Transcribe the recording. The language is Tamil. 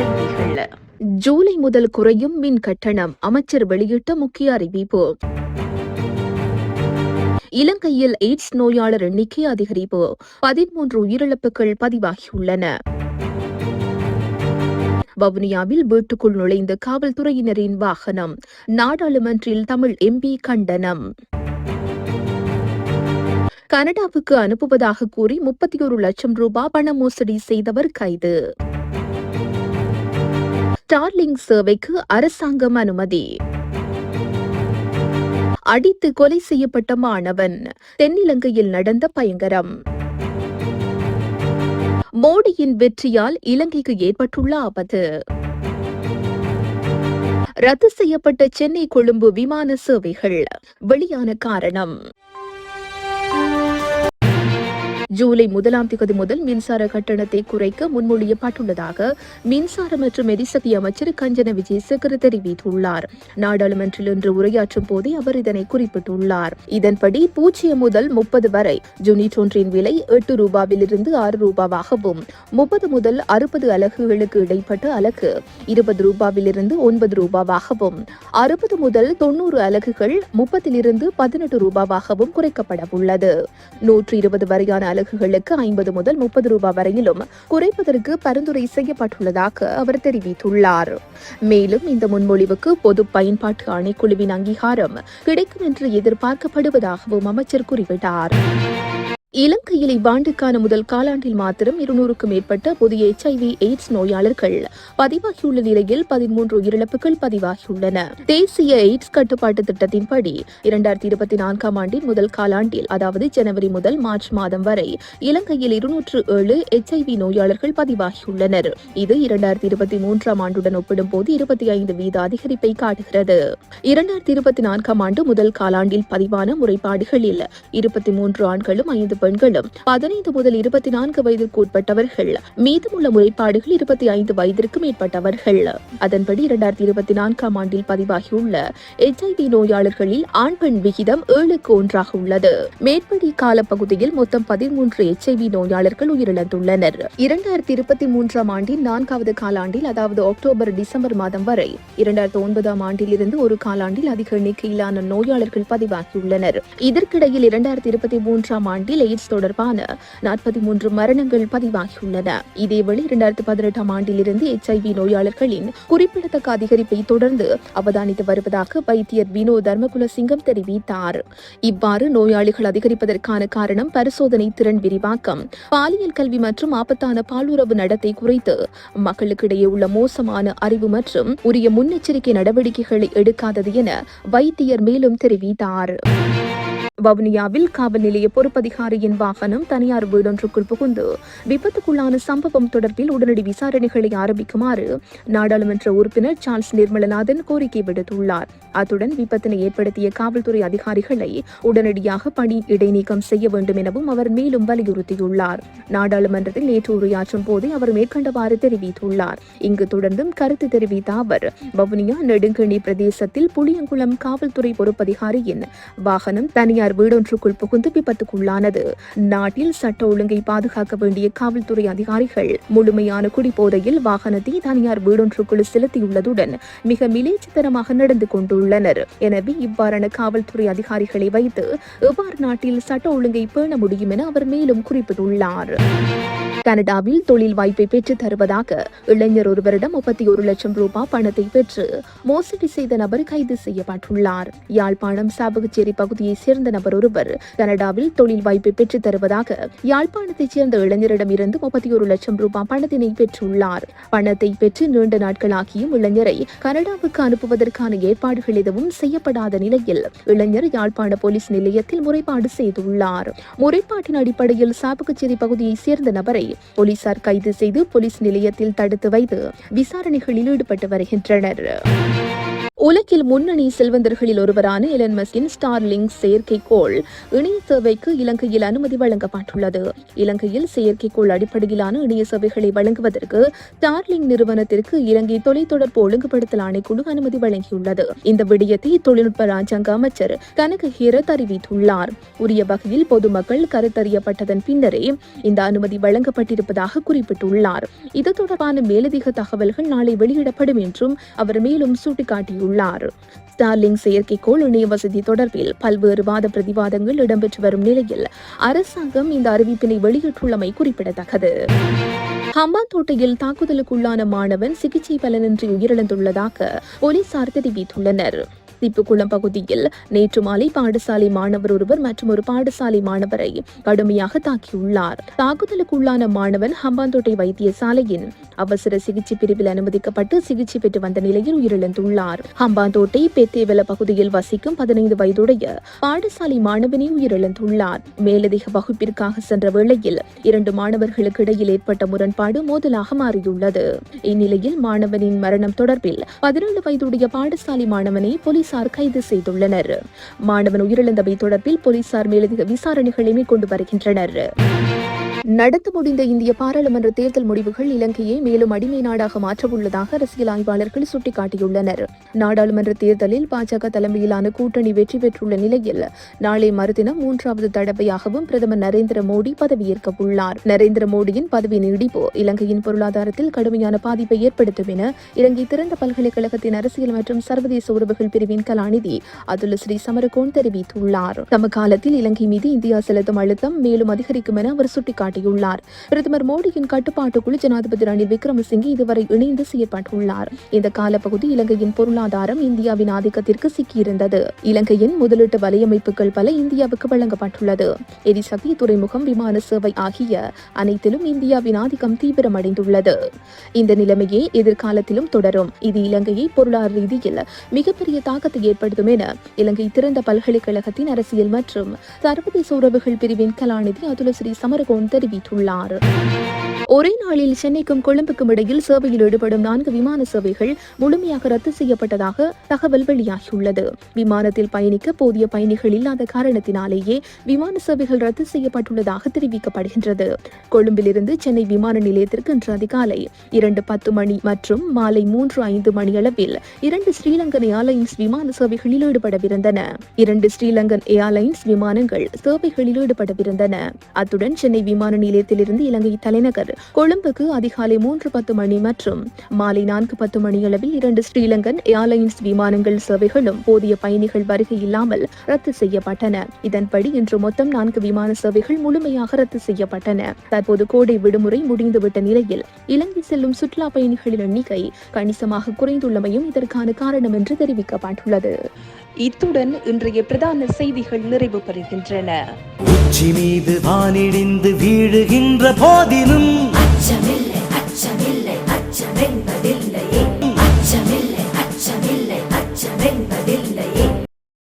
செய்திகள். ஜூலை முதல் குறையும் மின் கட்டணம், அமைச்சர் வெளியிட்ட முக்கிய அறிவிப்பு. இலங்கையில் எய்ட்ஸ் நோயாளர் எண்ணிக்கை அதிகரிப்பு, 13 உயிரிழப்புகள் பதிவாகியுள்ளன. வவுனியாவில் வீட்டுக்குள் நுழைந்த காவல்துறையினரின் வாகனம், நாடாளுமன்றில் தமிழ் எம்பி கண்டனம். கனடாவுக்கு அனுப்புவதாக கூறி 31 லட்சம் ரூபாய் பண மோசடி செய்தவர் கைது. ஸ்டார்லிங் சேவைக்கு அரசாங்கம் அனுமதி. அடித்து கொலை செய்யப்பட்ட மாணவன், தென்னிலங்கையில் நடந்த பயங்கரம். மோடியின் வெற்றியால் இலங்கைக்கு ஏற்பட்டுள்ள ஆபத்து. ரத்து செய்யப்பட்ட சென்னை கொழும்பு விமான சேவைகள், வெளியான காரணம். ஜூலை 1ஆம் தேதி முதல் மின்சார கட்டணத்தை குறைக்க முன்மொழியப்பட்டுள்ளதாக மின்சார மற்றும் எரிசக்தி அமைச்சர் கஞ்சன விஜயசேகர தெரிவித்துள்ளார். நாடாளுமன்றில் இன்று உரையாற்றும் போதே அவர் இதனை குறிப்பிட்டுள்ளார். இதன்படி 0 முதல் 30 வரை யூனிட் ஒன்றின் விலை 8 ரூபாவிலிருந்து 6 ரூபாவாகவும், 30 முதல் 60 அலகுகளுக்கு இடைப்பட்ட அலகு 20 ரூபாவிலிருந்து 9 ரூபாவாகவும், 60 முதல் 90 அலகுகள் 30 18 ரூபாவாகவும் குறைக்கப்பட உள்ளது. 120 வரையான அலகுகளுக்கு 50 முதல் 30 ரூபாய் வரையிலும் குறைப்பதற்கு பரிந்துரை செய்யப்பட்டுள்ளதாக அவர் தெரிவித்துள்ளார். மேலும் இந்த முன்மொழிவுக்கு பொது பயன்பாட்டு ஆணைக்குழுவின் அங்கீகாரம் கிடைக்கும் என்று எதிர்பார்க்கப்படுவதாகவும் அமைச்சர் குறிப்பிட்டார். இலங்கையில் இவ்வாண்டுக்கான முதல் காலாண்டில் மாத்திரம் 200க்கும் மேற்பட்ட புதிய HIV எய்ட்ஸ் நோயாளர்கள் பதிவாகியுள்ள நிலையில் 13 உயிரிழப்புகள் பதிவாகியுள்ளன. தேசிய எய்ட்ஸ் கட்டுப்பாட்டு திட்டத்தின்படி 2024ஆம் ஆண்டின் முதல் காலாண்டில், அதாவது ஜனவரி முதல் மார்ச் மாதம் வரை இலங்கையில் 207 HIV நோயாளர்கள் பதிவாகியுள்ளனர். இது 2023ஆம் ஆண்டுடன் ஒப்பிடும்போது 25% அதிகரிப்பை காட்டுகிறது. 2024ஆம் ஆண்டு முதல் காலாண்டில் பதிவான முறைப்பாடுகளில் 23 ஆண்களும் 5 பெண்களும், 15 முதல் 24 வயதிற்கு உட்பட்டவர்கள், மீதமுள்ள முறைப்பாடுகள் 25 வயதிற்கு மேற்பட்டவர்கள். அதன்படி 2024ஆம் ஆண்டில் பதிவாகியுள்ள HIV நோயாளர்களில் ஆண் பெண் விகிதம் 7:1 உள்ளது. மேற்படி காலப்பகுதியில் மொத்தம் 13 HIV நோயாளர்கள் உயிரிழந்துள்ளனர். 2023ஆம் ஆண்டின் 4வது காலாண்டில், அதாவது அக்டோபர் டிசம்பர் மாதம் வரை 2009ஆம் ஆண்டில் இருந்து ஒரு காலாண்டில் அதிக எண்ணிக்கையிலான நோயாளர்கள் பதிவாகியுள்ளனர். இதற்கிடையில் 2023ஆம் ஆண்டில் எய்ட்ஸ் தொடர்பான 43 மரணங்கள் பதிவாகியுள்ளன. இதேவேளை 2018ஆம் ஆண்டிலிருந்து HIV நோயாளர்களின் குறிப்பிடத்தக்க அதிகரிப்பை தொடர்ந்து அவதானித்து வருவதாக வைத்தியர் வினோ தர்மகுலசிங்கம் தெரிவித்தார். இவ்வாறு நோயாளிகள் அதிகரிப்பதற்கான காரணம் பரிசோதனை திறன் விரிவாக்கம், பாலியல் கல்வி மற்றும் ஆபத்தான பாலுறவு நடத்தை குறித்து மக்களுக்கிடையே உள்ள மோசமான அறிவு மற்றும் உரிய முன்னெச்சரிக்கை நடவடிக்கைகளை எடுக்காதது என வைத்தியர் மேலும் தெரிவித்தார். வவுனியாவில் காவல் நிலைய பொறுப்பதிகாரியின் வாகனம் தனியார் வீடொன்றுக்குள் புகுந்து விபத்துக்குள்ளான சம்பவம் தொடர்பில் உடனடி விசாரணைகளை ஆரம்பிக்குமாறு நாடாளுமன்ற உறுப்பினர் சார்ல்ஸ் நிர்மலநாதன் கோரிக்கை விடுத்துள்ளார். அத்துடன் விபத்தினை ஏற்படுத்திய காவல்துறை அதிகாரிகளை உடனடியாக பணி இடைநீக்கம் செய்ய வேண்டும் எனவும் அவர் மேலும் வலியுறுத்தியுள்ளார். நாடாளுமன்றத்தில் நேற்று உரையாற்றும் போதே அவர் மேற்கண்டவாறு தெரிவித்துள்ளார். இங்கு தொடர்ந்தும் கருத்து தெரிவித்த அவர், வவுனியா நெடுங்கணி பிரதேசத்தில் புளியங்குளம் காவல்துறை பொறுப்பதிகாரியின் வாகனம் தனியார் வீடொன்றுக்குள் புகுந்து விபத்துக்குள்ளானது. நாட்டில் சட்ட ஒழுங்கை பாதுகாக்க வேண்டிய காவல்துறை அதிகாரிகள் முழுமையான குடிபோதையில் வாகனத்தை தனியார் வீடொன்றுக்குள் செலுத்தியுள்ளதுடன் மிக மிலேச்சத்தனமாக நடந்து கொண்டுள்ளனர். எனவே இவ்வாறான காவல்துறை அதிகாரிகளை வைத்து எவ்வாறு நாட்டில் சட்ட ஒழுங்கை பேண முடியும் என அவர் மேலும் குறிப்பிட்டுள்ளார். கனடாவில் தொழில் வாய்ப்பை பெற்றுத் தருவதாக இளைஞர் ஒருவரிடம் 31 லட்சம் ரூபாய் பணத்தை பெற்று மோசடி செய்த நபர் கைது செய்யப்பட்டுள்ளார். யாழ்ப்பாணம் சாவகச்சேரி பகுதியைச் சேர்ந்த நபர் ஒருவர் கனடாவில் தொழில் வாய்ப்பை பெற்றுத் தருவதாக யாழ்ப்பாணத்தைச் சேர்ந்த இளைஞரிடம் இருந்து 31 லட்சம் ரூபாய் பணத்தினை பெற்றுள்ளார். பணத்தை பெற்று நீண்ட நாட்களாகியும் இளைஞரை கனடாவுக்கு அனுப்புவதற்கான ஏற்பாடுகள் எதுவும் செய்யப்படாத நிலையில் இளைஞர் யாழ்ப்பாண போலீஸ் நிலையத்தில் முறைப்பாடு செய்துள்ளார். முறைப்பாட்டின் அடிப்படையில் சாவகச்சேரி பகுதியைச் சேர்ந்த நபரை போலீசார் கைது செய்து போலீஸ் நிலையத்தில் தடுத்து வைத்து விசாரணைகளில் ஈடுபட்டு வருகின்றனர். உலகில் முன்னணி செல்வந்தர்களில் ஒருவரான எலன் மஸ்கின் ஸ்டார்லிங்க் செயற்கைக்கோள் இணைய சேவைக்கு இலங்கையில் அனுமதி வழங்கப்பட்டுள்ளது. இலங்கையில் செயற்கைக்கோள் அடிப்படையிலான இணைய சேவைகளை வழங்குவதற்கு ஸ்டார்லிங்க் நிறுவனத்திற்கு இலங்கை தொலைத்தொடர்பு ஒழுங்குபடுத்தல் ஆணைக்குழு அனுமதி வழங்கியுள்ளது. இந்த விடயத்தை தொழில்நுட்ப ராஜாங்க அமைச்சர் கனக ஹேரத் அறிவித்துள்ளார். உரிய வகையில் பொதுமக்கள் கருத்தறியப்பட்டதன் பின்னரே இந்த அனுமதி வழங்கப்பட்டிருப்பதாக குறிப்பிட்டுள்ளார். இது தொடர்பான மேலதிக தகவல்கள் நாளை வெளியிடப்படும் என்றும் அவர் மேலும் சுட்டிக்காட்டியுள்ளார். ஸ்டார்லிங்க் செயற்கைக்கோள் இணைய வசதி தொடர்பில் பல்வேறு வாத பிரதிவாதங்கள் இடம்பெற்று வரும் நிலையில் அரசாங்கம் இந்த அறிவிப்பினை வெளியிட்டுள்ளமை குறிப்பிடத்தக்கது. ஹம்பாந்தோட்டையில் தாக்குதலுக்குள்ளான மாணவன் சிகிச்சை பலனின்றி உயிரிழந்துள்ளதாக போலீசார் தெரிவித்துள்ளனர். திப்புக்குளம் பகுதியில் நேற்று மாலை பாடசாலை மாணவர் ஒருவர் மற்றும் ஒரு பாடசாலை மாணவரை கடுமையாக தாக்கியுள்ளார். தாக்குதலுக்குள்ளான மாணவன் ஹம்பாந்தோட்டை வைத்தியசாலையின் அவசர சிகிச்சை பிரிவில் அனுமதிக்கப்பட்டு சிகிச்சை பெற்று வந்த நிலையில் உயிரிழந்துள்ளார். ஹம்பாந்தோட்டை பெத்தேவல பகுதியில் வசிக்கும் 15 வயதுடைய பாடசாலை மாணவனே உயிரிழந்துள்ளார். மேலதிக வகுப்பிற்காக சென்ற வேளையில் 2 மாணவர்களுக்கு இடையில் ஏற்பட்ட முரண்பாடு மோதலாக மாறியுள்ளது. இந்நிலையில் மாணவனின் மரணம் தொடர்பில் 17 வயதுடைய பாடசாலை மாணவனை போலீசார் கைது செய்துள்ளனர். மாணவன் உயிரிழந்தவை தொடர்பில் போலீசார் மேலதிக விசாரணைகளை மேற்கொண்டு வருகின்றனர். நடந்து முடிந்த இந்திய பாராளுமன்ற தேர்தல் முடிவுகள் இலங்கையை மேலும் அடிமை நாடாக மாற்றவுள்ளதாக அரசியல் ஆய்வாளர்கள் சுட்டிக்காட்டியுள்ளனர். நாடாளுமன்ற தேர்தலில் பாஜக தலைமையிலான கூட்டணி வெற்றி பெற்றுள்ள நிலையில் நாளை மறுதினம் 3வது தடவையாகவும் பிரதமர் நரேந்திர மோடி பதவியேற்க உள்ளார். நரேந்திர மோடியின் பதவி நீடிப்பு இலங்கையின் பொருளாதாரத்தில் கடுமையான பாதிப்பை ஏற்படுத்தும் என இலங்கை திறந்த பல்கலைக்கழகத்தின் அரசியல் மற்றும் சர்வதேச உறவுகள் பிரிவின் கலாநிதி அதுலஸ்ரீ சமரகோன் தெரிவித்துள்ளார். சமகாலத்தில் இலங்கை மீது இந்தியா செலுத்தும் அழுத்தம் மேலும் அதிகரிக்கும் என அவர் சுட்டிக்காட்டியுள்ளார். பிரதமர் மோடியின் கட்டுப்பாட்டுக்குள் ஜனாதிபதி ரணில் விக்ரமசிங்கே இதுவரை இணைந்து செயற்பட்டுள்ளார். இந்த காலப்பகுதி இலங்கையின் பொருளாதாரம் இந்தியாவின் ஆதிக்கத்திற்கு சிக்கியிருந்தது. இலங்கையின் முதலீட்டு வலையமைப்புகள் பல இந்தியாவுக்கு வழங்கப்பட்டுள்ளது. எரிசக்தி, துறைமுகம், விமான சேவை ஆகிய அனைத்திலும் இந்தியாவின் ஆதிக்கம் தீவிரமடைந்துள்ளது. இந்த நிலைமையே எதிர்காலத்திலும் தொடரும். இது இலங்கையை பொருளாதார ரீதியில் மிகப்பெரிய தாக்கத்தை ஏற்படுத்தும் என இலங்கை திறந்த பல்கலைக்கழகத்தின் அரசியல் மற்றும் சர்வதேச உறவுகள் பிரிவின் கலாநிதி அதுலஸ்ரீ சமரகோன் தெரிவித்துள்ளார். ஒரே நாளில் சென்னைக்கும் கொழும்புக்கும் இடையில் சேவையில் ஈடுபடும் 4 விமான சேவைகள் முழுமையாக ரத்து செய்யப்பட்டதாக தகவல் வெளியாகியுள்ளது. விமானத்தில் பயணிக்க போதிய பயணிகள் இல்லாத காரணத்தினாலேயே விமான சேவைகள் ரத்து செய்யப்பட்டுள்ளதாக தெரிவிக்கப்படுகின்றது. கொழும்பிலிருந்து சென்னை விமான நிலையத்திற்கு இன்று அதிகாலை 2:10 மணி மற்றும் மாலை 3:05 மணி அளவில் 2 ஸ்ரீலங்கன் ஏர்லைன்ஸ் விமான சேவைகளில் ஈடுபடவிருந்தன. 2 ஸ்ரீலங்கன் ஏர்லைன்ஸ் விமானங்கள் சேவைகளில் ஈடுபடவிருந்தன. அத்துடன் சென்னை விமான நிலையத்திலிருந்து இலங்கை தலைநகர் கொழும்புக்கு அதிகாலை 3:10 மணி மற்றும் மாலை 4:10 மணி அளவில் 2 ஸ்ரீலங்கன் ஏர்லைன்ஸ் விமானங்கள் சேவைகளும் போதிய பயணிகள் வருகை இல்லாமல் ரத்து செய்யப்பட்டன. இதன்படி இன்று மொத்தம் 4 விமான சேவைகள் முழுமையாக ரத்து செய்யப்பட்டன. தற்போது கோடை விடுமுறை முடிந்துவிட்ட நிலையில் இலங்கை செல்லும் சுற்றுலா பயணிகளின் எண்ணிக்கை கணிசமாக குறைந்துள்ளமையும் இதற்கான காரணம் என்று தெரிவிக்கப்பட்டுள்ளது. இத்துடன் இன்றைய பிரதான செய்திகள் நிறைவு பெறுகின்றன. உச்சி மீது வானிடிந்து வீழுகின்ற போதிலும்